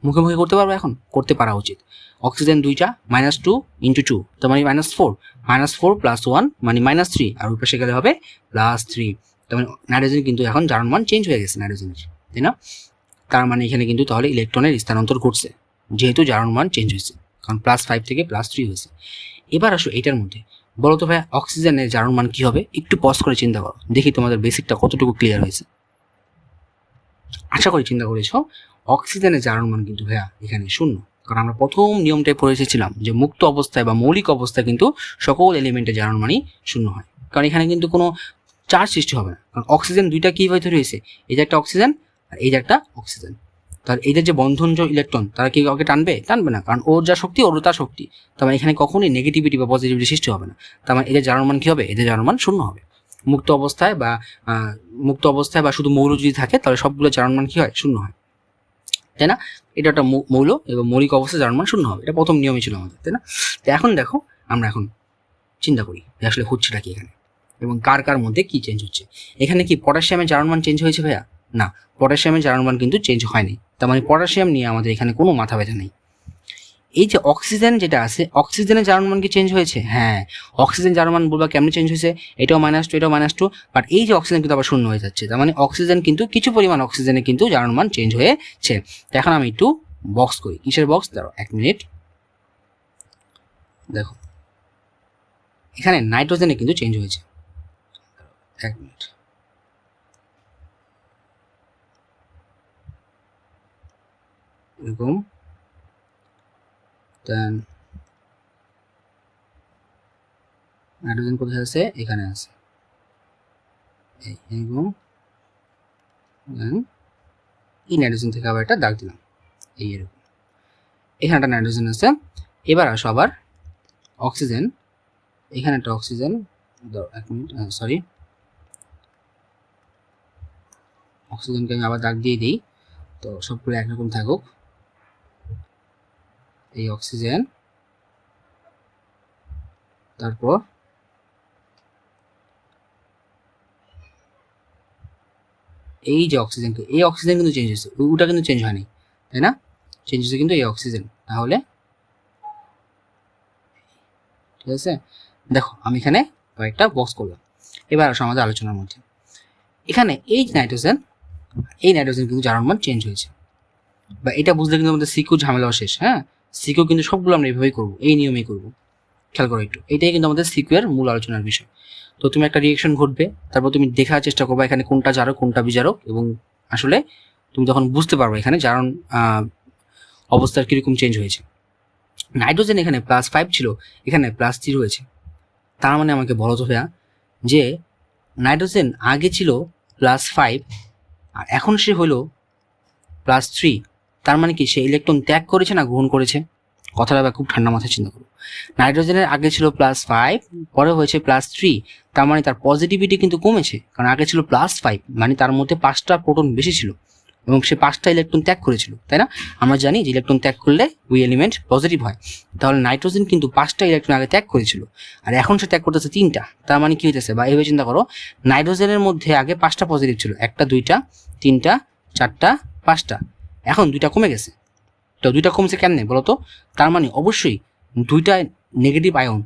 মুখে করতে পারবো, এখন করতে পারা উচিত। অক্সিজেন 2টা -2 × 2, তার মানে -4, -4 + 1 মানে -3, আর ওই পাশে গেলে হবে +3। তার মানে নাইট্রোজেন কিন্তু এখন জারণ মান চেঞ্জ হয়ে গেছে নাইট্রোজেনের, তাই না। তার মানে এখানে কিন্তু তাহলে ইলেকট্রনের স্থানান্তর ঘটছে, যেহেতু জারণ মান চেঞ্জ হয়েছে, কারণ +5 থেকে +3 হয়েছে। এবার আসো এটার মধ্যে বলো তো ভাই অক্সিজেনের জারণ মান কি হবে, একটু পজ করে চিন্তা করো, দেখি তোমাদের বেসিকটা কতটুকু ক্লিয়ার হয়েছে। আশা করি চিন্তা করেছো। অক্সিজেনের জারণ মান কিন্তু ভাইয়া এখানে 0, কারণ আমরা প্রথম নিয়মটাই পড়ে এসেছিলাম যে মুক্ত অবস্থায় বা মৌলিক অবস্থায় কিন্তু সকল এলিমেন্টের জারণ মানই 0 হয়, কারণ এখানে কিন্তু কোনো চার্জ সৃষ্টি হবে না, কারণ অক্সিজেন 2টা কীভাবে রয়েছে, এই যে একটা অক্সিজেন আর এই যে একটা অক্সিজেন, তার এদের যে বন্ধন যে ইলেকট্রন, তারা কি কাউকে টানবে না, কারণ ওর যা শক্তি ওর তার শক্তি, তার মানে এখানে কখনোই নেগেটিভিটি বা পজিটিভিটি সৃষ্টি হবে না, তার মানে এদের জারণ মান কী হবে, এদের জারণ মান 0 হবে। মুক্ত অবস্থায় বা শুধু মৌল যদি থাকে তাহলে সবগুলো জারণ মান কী হয়, 0 হয়, তাই না। এটা একটা মৌল এবং মৌলিক অবস্থায় জারণ মান 0 হবে, এটা প্রথম নিয়মই ছিল আমাদের, তাই না। তো এখন দেখো আমরা এখন চিন্তা করি যে আসলে হচ্ছেটা কি এখানে, এবং কার মধ্যে কি চেঞ্জ হচ্ছে। এখানে কি পটাশিয়ামের জারণ মান চেঞ্জ হয়েছে ভাইয়া, না, পটাশিয়ামের জারণ মান কিন্তু চেঞ্জ হয়নি, তার মানে পটাশিয়াম নিয়ে আমাদের এখানে কোনো মাথা ব্যথা নেই। এই যে অক্সিজেন যেটা আছে, অক্সিজেনের জারণ মান কি চেঞ্জ হয়েছে? হ্যাঁ, অক্সিজেন জারণ মান বলবা কেমনে চেঞ্জ হয়েছে, এটাও -2 এটাও -2, বাট এই যে অক্সিজেন কিন্তু আবার শূন্য হয়ে যাচ্ছে, তার মানে অক্সিজেন কিন্তু কিছু পরিমাণ অক্সিজেনে কিন্তু জারণ মান চেঞ্জ হয়েছে। তো এখন আমি একটু বক্স করি। কিসের বক্স? দাঁড়াও 1 মিনিট। দেখো এখানে নাইট্রোজেনে কিন্তু চেঞ্জ হয়েছে। 1 মিনিট। এরকম দেন নাইট্রোজেন কোথায় আছে? এখানে আছে, এরকম। দেন এই নাইট্রোজেন থেকে আবার একটা দাগ দিলাম, এই এরকম। এখানে একটা নাইট্রোজেন আছে। এবার আসো আবার অক্সিজেন, এখানে একটা অক্সিজেন, 1 মিনিট, সরি, অক্সিজেনকে আমি আবার দাগ দিয়ে দিই, তো সবগুলো একরকম থাকুক। এই অক্সিজেন, তারপর এই যে অক্সিজেন, এই অক্সিজেন কিন্তু চেঞ্জ হয়েছে, ওটা কিন্তু চেঞ্জ হয়নি, তাই না? চেঞ্জ হয়েছে কিন্তু এই অক্সিজেন। তাহলে ঠিক আছে, দেখো আমি এখানে কয়েকটা বক্স করলাম। এবার আসো আমাদের আলোচনার মধ্যে। এখানে এই নাইট্রোজেন, এই নাইট্রোজেন কিন্তু জারণ মান চেঞ্জ হয়েছে, বা এটা বুঝলে কিন্তু আমাদের সিকিউ ঝামেলাও শেষ। হ্যাঁ, সিকিউ কিন্তু সবগুলো আমরা এইভাবেই করবো, এই নিয়মেই করবো। খেয়াল করো একটু, এটাই কিন্তু আমাদের সিকিউর মূল আলোচনার বিষয়। তো তুমি একটা রিয়েকশন ঘটবে, তারপর তুমি দেখার চেষ্টা করবে এখানে কোনটা জারক কোনটা বিজারক, এবং আসলে তুমি তখন বুঝতে পারবে এখানে জারণ অবস্থার কীরকম চেঞ্জ হয়েছে। নাইট্রোজেন এখানে +5 ছিল, এখানে +3 হয়েছে। তার মানে আমাকে বলো তো ভাইয়া, যে নাইট্রোজেন আগে ছিল +5 আর এখন সে হলো +3, তার মানে কি সে ইলেকট্রন ত্যাগ করেছে না গ্রহণ করেছে? কথাটা খুব ঠান্ডা মাথায় চিন্তা করো। নাইট্রোজেনের আগে ছিল +5, পরে হয়েছে +3, তার মানে তার পজিটিভিটি কিন্তু কমেছে, কারণ আগে ছিল +5, মানে তার মধ্যে 5টা প্রোটন বেশি ছিল এবং সে 5টা ইলেকট্রন ত্যাগ করেছিল, তাই না? আমরা জানি যে ইলেকট্রন ত্যাগ করলে ওই এলিমেন্ট পজিটিভ হয়। তাহলে নাইট্রোজেন কিন্তু 5টা ইলেকট্রন আগে ত্যাগ করেছিল, আর এখন সে ত্যাগ করতেছে 3টা। তার মানে কি হইতেছে, বা এইভাবে চিন্তা করো, নাইট্রোজেনের মধ্যে আগে 5টা পজিটিভ ছিল, 1টা 2টা 3টা 4টা 5টা, এখন 2টা কমে গেছে। তো 2টা কমছে কেমনে বলো তো? তার মানে অবশ্যই 2টা নেগেটিভ আয়ন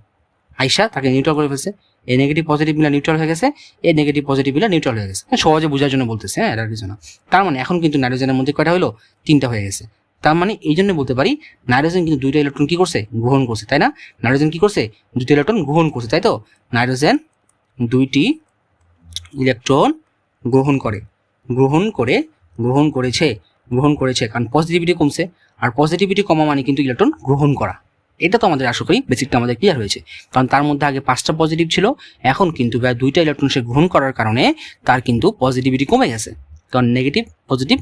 আইসা তাকে নিউট্রাল করে ফেলছে। এই নেগেটিভ পজিটিভ মিলা নিউট্রাল হয়ে গেছে, এই নেগেটিভ পজিটিভ মিলা নিউট্রাল হয়ে গেছে। সহজে বোঝার জন্য বলতেছে, হ্যাঁ, এটার কিছু না। তার মানে এখন কিন্তু নাইট্রোজেনের মধ্যে কয়টা হলো? 3টা হয়ে গেছে। তার মানে এই জন্য বলতে পারি নাইট্রোজেন কিন্তু 2টা ইলেকট্রন কি করছে? গ্রহণ করছে, তাই না? নাইট্রোজেন কি করছে? 2টা ইলেকট্রন গ্রহণ করছে, তাই তো? নাইট্রোজেন 2টি ইলেকট্রন গ্রহণ করেছে, কারণ পজিটিভিটি কমছে, আর পজিটিভিটি কমা মানে কিন্তু ইলেকট্রন গ্রহণ করা। এটা তো আমাদের আশা করি বেসিকটা আমাদের ক্লিয়ার হয়েছে, কারণ তার মধ্যে আগে 5টা পজিটিভ ছিল, এখন কিন্তু 2টা ইলেকট্রন সে গ্রহণ করার কারণে তার কিন্তু পজিটিভিটি কমে গেছে, কারণ নেগেটিভ পজিটিভ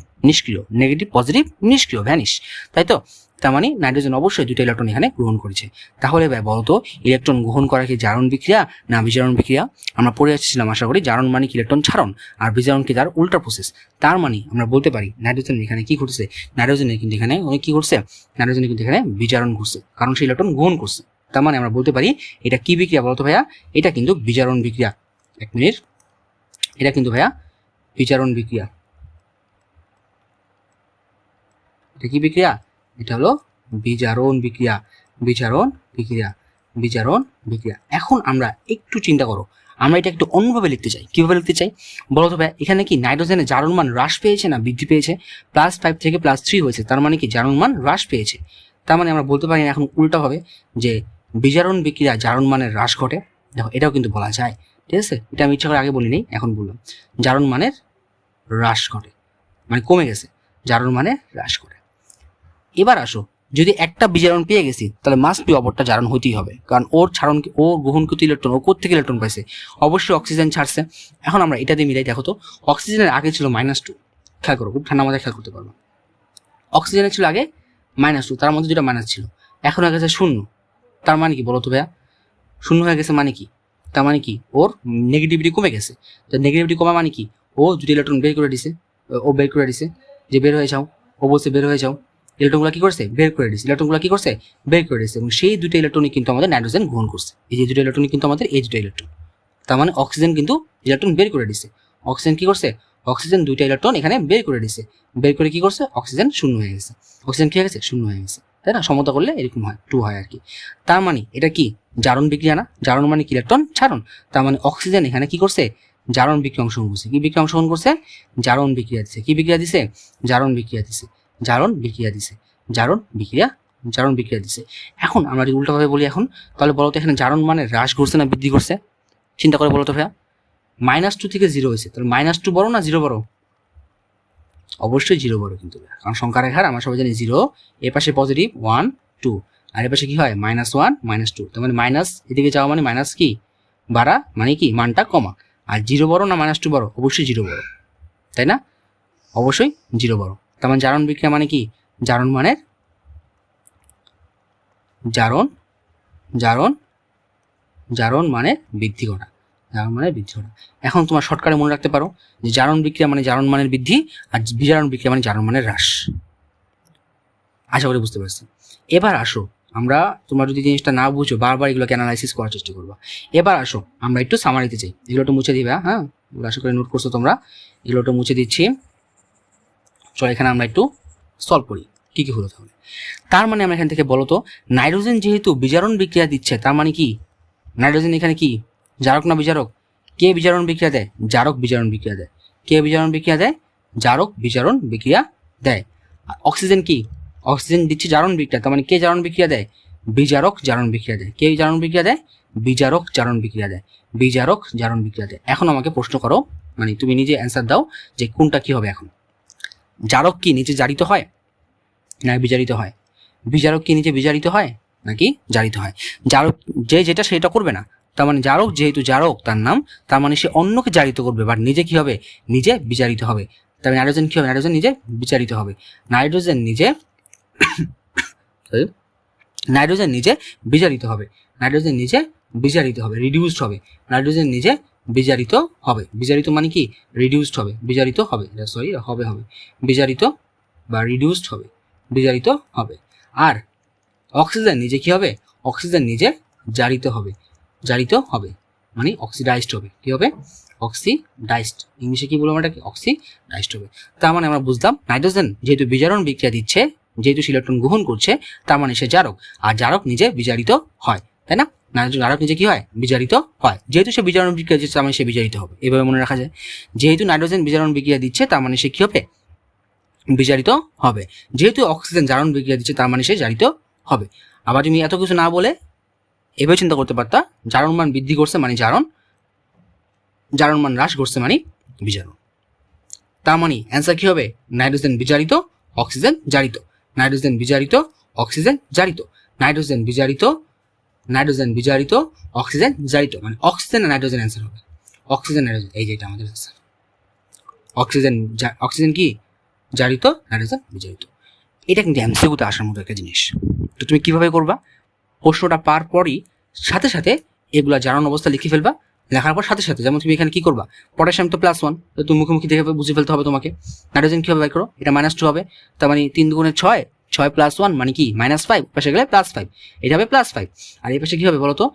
নিষ্ক্রিয়, ভ্যানিশ, তাই তো? তার মানে নাইট্রোজেন অবশ্যই 2টা ইলেকট্রন এখানে গ্রহণ করেছে। তাহলে ভাই বলতো, ইলেকট্রন গ্রহণ করা কি জারণ বিক্রিয়া না বিজারণ বিক্রিয়া? আমরা পড়ে আসছিলাম আশা করি, জারণ মানে কি ইলেকট্রন ছাড়ন, আর বিজারণ কি তার উল্টা প্রসেস। তার মানে আমরা বলতে পারি নাইট্রোজেন এখানে কি ঘটছে? নাইট্রোজেনে কিন্তু এখানে কি ঘটছে? নাইট্রোজেনে কিন্তু এখানে বিজারণ ঘটছে, কারণ সে ইলেকট্রন গ্রহণ করছে। তার মানে আমরা বলতে পারি এটা কি বিক্রিয়া বলতো ভাইয়া? এটা কিন্তু বিজারণ বিক্রিয়া। 1 মিনিট, এটা কিন্তু ভাইয়া বিজারণ বিক্রিয়া। এটা কি বিক্রিয়া? এটা হলো বিজারণ বিক্রিয়া। এখন আমরা একটু চিন্তা করো, আমরা এটা একটু অন্যভাবে লিখতে চাই। কিভাবে লিখতে চাই বলো তো ভাই? এখানে কি নাইট্রোজেনের জারণ মান হ্রাস পেয়েছে না বৃদ্ধি পেয়েছে? +5 থেকে +3 হয়েছে, তার মানে কি জারণ মান হ্রাস পেয়েছে। তার মানে আমরা বলতে পারি এখন উল্টা হবে যে বিজারণ বিক্রিয়া জারণ মানের হ্রাস ঘটে। দেখো এটাও কিন্তু বলা যায়, ঠিক আছে? এটা আমি ইচ্ছা করে আগে বলিনি, এখন বললাম। জারণ মানের হ্রাস ঘটে মানে কমে গেছে, জারণ মানে হ্রাস ঘটে। এবার আসো, যদি একটা বিজারণ পেয়ে গেছি, তাহলে মাস্ট বি অপরটা জারণ হতেই হবে, কারণ ওর ছাড়ন, ও গ্রহণকৃত ইলেকট্রন ও কোথেকে ইলেকট্রন পাইছে? অবশ্যই অক্সিজেন ছাড়ছে। এখন আমরা এটা দিয়ে মিলাই, দেখো তো, অক্সিজেনের আগে ছিল -2, খেয়াল করো, খুব ঠান্ডা মাথায় খেয়াল করতে পারবো। অক্সিজেনের ছিল আগে -2, তার মধ্যে যেটা মাইনাস ছিল, এখন হয়ে গেছে 0। তার মানে কি বলো তো ভাইয়া? 0 হয়ে গেছে মানে কি? তার মানে কি ওর নেগেটিভিটি কমে গেছে। তো নেগেটিভিটি কমা মানে কি? ও দুটি ইলেকট্রন বের করে দিছে, যে বের হয়ে যাও, ও বলছে বের হয়ে যাও, ইলেকট্রনগুলো কি করছে? বের করে দিছে। এবং সেই দুটো ইলেকট্রনই কিন্তু আমাদের নাইট্রোজেন গ্রহণ করছে। এই যে দুটো ইলেকট্রনই কিন্তু আমাদের এই দুটো ইলেকট্রন। তার মানে অক্সিজেন কিন্তু ইলেকট্রন বের করে দিছে। অক্সিজেন কি করছে? অক্সিজেন 2টা ইলেকট্রন এখানে বের করে দিছে, বের করে কি করছে, অক্সিজেন শূন্য হয়ে গেছে, অক্সিজেন কি হয়ে গেছে, শূন্য হয়ে গেছে, তাই না? সমতা করলে এরকম হয়, 2 হয় আর কি। তার মানে এটা কি জারণ বিক্রিয়া না? জারণ মানে কি ইলেকট্রন ছাড়ন। তার মানে অক্সিজেন এখানে কি করছে, জারণ বিক্রিয়া অংশগ্রহণ করছে। কি বিক্রিয়া অংশগ্রহণ করছে, জারণ বিক্রিয়া দিছে। কি বিক্রিয়া দিছে, জারণ বিক্রিয়া দিছে, জারণ বিক্রিয়া দিছে, জারণ বিক্রিয়া, জারণ বিক্রিয়া দিছে। এখন আমরা যদি উল্টাভাবে বলি এখন, তাহলে বলো তো এখানে জারণ মানে হ্রাস করছে না বৃদ্ধি করছে? চিন্তা করে বলো তো ভাইয়া, -2 থেকে 0 হয়েছে, তাহলে -2 বড় না 0 বড়? অবশ্যই 0 বড় কিন্তু, কারণ সংখ্যার হার আমরা সবাই জানি 0, এর পাশে পজিটিভ 1 2, আর এর পাশে কি হয় -1 -2, তার মানে মাইনাস এদিকে যাওয়া মানে মাইনাস কি বাড়া, মানে কি মানটা কমা। আর 0 বড় না -2 বড়? অবশ্যই 0 বড়, তাই না? অবশ্যই 0 বড়। তার মানে জারণ বিক্রিয়া মানে কি, জারণ মানে জারণ, জারণ, জারণ মানে বৃদ্ধি ঘটা, জারণ মানে বৃদ্ধি ঘটা। এখন তোমার শর্টকাটে মনে রাখতে পারো যে জারণ বিক্রিয়া মানে জারণ মানের বৃদ্ধি, আর বিজারণ বিক্রিয়া মানে জারণ মানের হ্রাস। আশা করি বুঝতে পারছি। এবার আসো আমরা, তোমরা যদি জিনিসটা না বুঝো বারবার এগুলোকে অ্যানালাইসিস করার চেষ্টা করবা। এবার আসো আমরা একটু সামারিতে চাই, এগুলো একটু মুছে দিবা, হ্যাঁ এগুলো আশা করি নোট করছো তোমরা, এগুলো একটু মুছে দিচ্ছি। চলো এখানে আমরা একটু সলভ করি কি কি হলো তাহলে। তার মানে আমরা এখান থেকে বলো তো, নাইট্রোজেন যেহেতু বিজারণ বিক্রিয়া দিচ্ছে, তার মানে কি নাইট্রোজেন এখানে কি জারক না বিজারক? কে বিজারণ বিক্রিয়া দেয়, জারক বিজারণ বিক্রিয়া দেয়। কে বিজারণ বিক্রিয়া দেয়, জারক বিজারণ বিক্রিয়া দেয়। অক্সিজেন কি, অক্সিজেন দিচ্ছে জারণ বিক্রিয়া, তার মানে কে জারণ বিক্রিয়া দেয়, বিজারক জারণ বিক্রিয়া দেয়। কে জারণ বিক্রিয়া দেয়, বিজারক জারণ বিক্রিয়া দেয়, বিজারক জারণ বিক্রিয়া দেয়। এখন আমাকে প্রশ্ন করো, মানে তুমি নিজে অ্যান্সার দাও যে কোনটা কি হবে এখন। জারক কি নিচে জারিত হয় না বিজারিত হয়? বিজারক কি নিচে বিজারিত হয় নাকি জারিত হয়? জারক যে যেটা সেটা করবে না, তার মানে জারক যেহেতু জারক তার নাম, তার মানে সে অন্যকে জারিত করবে, বাট নিজে কি হবে, নিজে বিজারিত হবে। তবে নাইট্রোজেন কি হবে, নাইট্রোজেন নিজে বিজারিত হবে, নাইট্রোজেন নিজে নাইট্রোজেন নিজে বিজারিত হবে, নাইট্রোজেন নিজে বিজারিত হবে, রিডিউসড হবে, নাইট্রোজেন নিজে বিজারিত হবে। বিজারিত মানে কি, রিডিউসড হবে, বিজারিত হবে, সরি হবে হবে, বিজারিত বা রিডিউসড হবে, বিজারিত হবে। আর অক্সিজেন নিজে কি হবে, অক্সিজেন নিজে জারিত হবে, জারিত হবে মানে অক্সিডাইজড হবে। কি হবে, অক্সিডাইজড, ইংলিশে কি বলবো এটাকে, অক্সিডাইজড হবে। তার মানে আমরা বুঝলাম নাইট্রোজেন যেহেতু বিজারণ বিক্রিয়া দিচ্ছে, যেহেতু সে ইলেকট্রন গ্রহণ করছে, তার মানে সে জারক, আর জারক নিজে বিজারিত হয়, তাই না? জারক নিজে কি হয়, বিজারিত হয়। যেহেতু সে বিজারণ বিক্রিয়া দিচ্ছে, তার মানে সে বিজারিত হবে। এভাবে মনে রাখা যায়, যেহেতু নাইট্রোজেন বিজারণ বিক্রিয়া দিচ্ছে, তার মানে সে কি হবে, বিজারিত হবে। যেহেতু অক্সিজেন জারণ বিক্রিয়া দিচ্ছে, তার মানে সে জারিত হবে। আবার তুমি এত কিছু না বলে এভাবে চিন্তা করতে পারতা, জারণ মান বৃদ্ধি করছে মানে জারণ, জারণ মান হ্রাস করছে মানে বিজারণ। তার মানে অ্যান্সার কি হবে, নাইট্রোজেন বিজারিত, অক্সিজেন জারিত, নাইট্রোজেন বিজারিত, অক্সিজেন জারিত, নাইট্রোজেন বিজারিত, নাইট্রোজেন বিজারিত, অক্সিজেন জারিত, মানে অক্সিজেন আর নাইট্রোজেন অ্যান্সার হবে, অক্সিজেন নাইট্রোজেন, এই যেটা আমাদের অ্যান্সার। অক্সিজেন, অক্সিজেন কি জারিত, নাইট্রোজেন বিজারিত। এটা কিন্তু এমসিকিউতে আসার মতো একটা জিনিস। তো তুমি কিভাবে করবা, প্রশ্নটা পার পরই সাথে সাথে এগুলা জারণ অবস্থা লিখে ফেলবা, লেখার পর সাথে সাথে, যেমন তুমি এখানে কি করবা, পটাশিয়াম তো +1, তো তুমি মুখোমুখি দেখে বুঝে ফেলতে হবে তোমাকে। নাইট্রোজেন কিভাবে বের করো, এটা -2 হবে, তার মানে 3 × 6, 6 + 1 মানে কি -5, পাশে গেলে +5, এটা হবে +5। আর এই পাশে কি হবে বলো তো,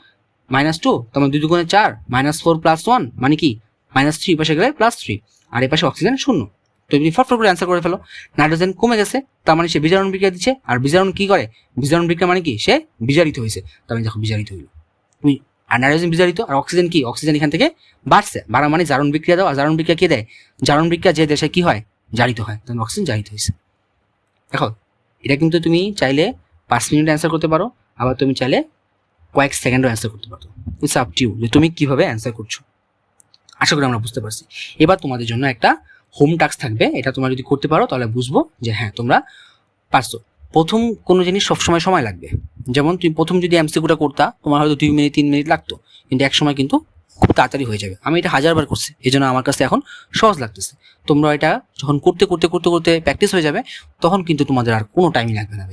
-2, তার মানে 2 × 4 -4 + 1 মানে কি -3, পাশে গেলে +3, আর এই পাশে অক্সিজেন 0। তো তুমি ফটফট করে অ্যান্সার করে ফেলো। নাইট্রোজেন কমে গেছে, তার মানে সে বিজারণ বিক্রিয়া দিচ্ছে, আর বিজারণ কি করে, বিজারণ বিক্রিয়া মানে কি সে বিজারিত হয়েছে, তার মানে দেখো বিজারিত হইল তুমি। আর নাইট্রোজেন বিজারিত, আর অক্সিজেন কি, অক্সিজেন এখান থেকে বাড়ছে, বাড়া মানে জারণ বিক্রিয়া দাও, আর জারণ বিক্রিয়া কে দেয়, জারণ বিক্রিয়া যে দেশে কি হয়, জারিত হয়, তখন অক্সিজেন জারিত হয়েছে। দেখো এটা কিন্তু তুমি চাইলে 5 মিনিটে অ্যান্সার করতে পারো, আবার তুমি চাইলে কয়েক সেকেন্ডও অ্যান্সার করতে পারো, ইটস আপ টু ইউ যে তুমি কিভাবে অ্যান্সার করছো। আশা করি আমরা বুঝতে পারছি। এবার তোমাদের জন্য একটা হোম টাস্ক থাকবে, এটা তোমরা যদি করতে পারো তাহলে বুঝবো যে হ্যাঁ তোমরা পারছো। প্রথম কোনো জিনিস সবসময় সময় লাগবে, যেমন তুমি প্রথম যদি এমসিকিউটা করতা তোমার হয়তো 2 মিনিট 3 মিনিট লাগতো, কিন্তু এক সময় কিন্তু খুব তাড়াতাড়ি হয়ে যাবে। আমি এটা 1000বার করছি, এই জন্য আমার কাছে এখন সহজ লাগতেছে। তোমরা এটা যখন করতে করতে করতে করতে প্র্যাকটিস হয়ে যাবে, তখন কিন্তু তোমাদের আর কোনো টাইমই লাগবে না।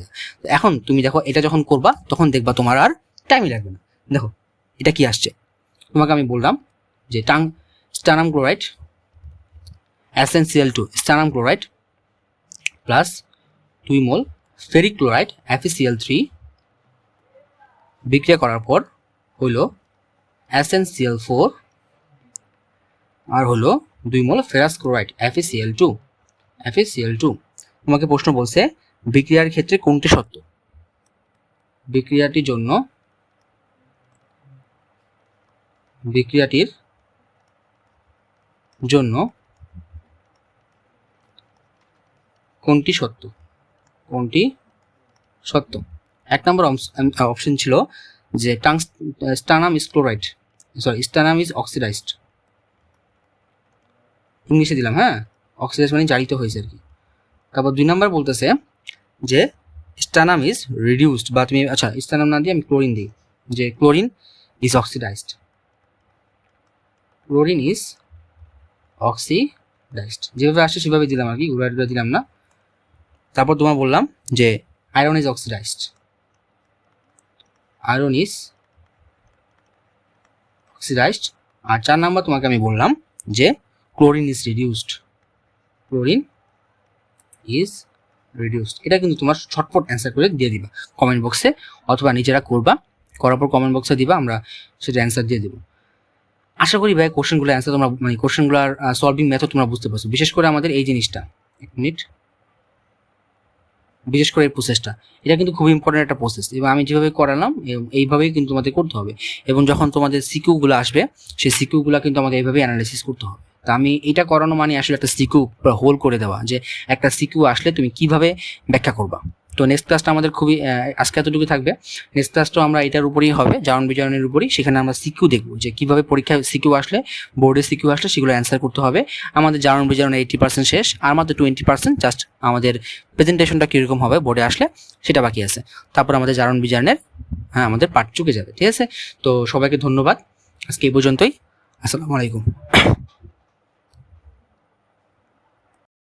এখন তুমি দেখো এটা যখন করবা তখন দেখবা তোমার আর টাইমই লাগবে না। দেখো এটা কি আসছে, তোমাকে আমি বললাম যে sternum chloride SnCl2 sternum chloride plus 2 মোল ফেরিক ক্লোরাইড FeCl3 বিক্রিয়া করার পর হইল SnCl4 আর হলো 2 মোল ফেরাস ক্লোরাইড FeCl2। তোমাকে প্রশ্ন বলছে বিক্রিয়ার ক্ষেত্রে কোনটি সত্য? বিক্রিয়াটির জন্য কোনটি সত্য? 1 নম্বর অপশন ছিল যে স্টানাম ইজ অক্সিডাইজড। ইংলিশে দিলাম, হ্যাঁ, অক্সিডাইজ মানে জারিত হয়েছে আর কি। তারপর 2 নম্বর বলতেছে যে স্টানাম ইজ রিডিউসড, বা তুমি স্টানাম না দিয়ে আমি ক্লোরিন দিই, যে ক্লোরিন ইজ অক্সিডাইজড। যেভাবে আসছে সেভাবে দিলাম আর কি, ঘুরে দিলাম না। তারপর তোমার বললাম যে আয়রন ইজ অক্সিডাইজড। আর 4 নাম্বার তোমাকে আমি বললাম যে ক্লোরিন ইজ রিডিউসড। এটা কিন্তু তোমার ছটফট অ্যান্সার করে দিয়ে দিবা কমেন্ট বক্সে, অথবা নিজেরা করার পর কমেন্ট বক্সে দিবা, আমরা সেটা অ্যান্সার দিয়ে দেবো। আশা করি ভাই কোশ্চেনগুলো অ্যান্সার তোমরা কোশ্চেনগুলোর সলভিং মেথড তোমরা বুঝতে পারছো। বিশেষ করে আমাদের এই জিনিসটা, বিশেষ করে এই প্রসেসটা, এটা কিন্তু খুব ইম্পর্টেন্ট একটা প্রসেস, এবং আমি যেভাবে করালাম এইভাবেই কিন্তু তোমাদের করতে হবে। এবং যখন তোমাদের সিকিউগুলো আসবে, সেই সিকিউগুলো কিন্তু আমাদের এইভাবেই অ্যানালাইসিস করতে হবে। তা আমি এটা করানো মানে আসলে একটা সিকিউ হোল করে দেওয়া, যে একটা সিকিউ আসলে তুমি কিভাবে ব্যাখ্যা করবা। তো নেক্সট ক্লাসটা আমাদের খুবই আজকে এতটুকু থাকবে। নেক্সট ক্লাসটাও আমরা এটার উপরেই হবে, জারণ বিজারণের উপরেই। সেখানে আমরা সিকিউ দেখবো যে কীভাবে পরীক্ষায় সিকিউ আসলে, বোর্ডে সিকিউ আসলে সেগুলো অ্যান্সার করতে হবে। আমাদের জারণ বিজারণ 80% শেষ, আর মাত্র 20% জাস্ট আমাদের প্রেজেন্টেশনটা কীরকম হবে বোর্ডে আসলে সেটা বাকি আছে। তারপর আমাদের জারণ বিজারণের আমাদের পার্ট চুকে যাবে। ঠিক আছে, তো সবাইকে ধন্যবাদ, আজকে এই পর্যন্তই। আসসালামু আলাইকুম।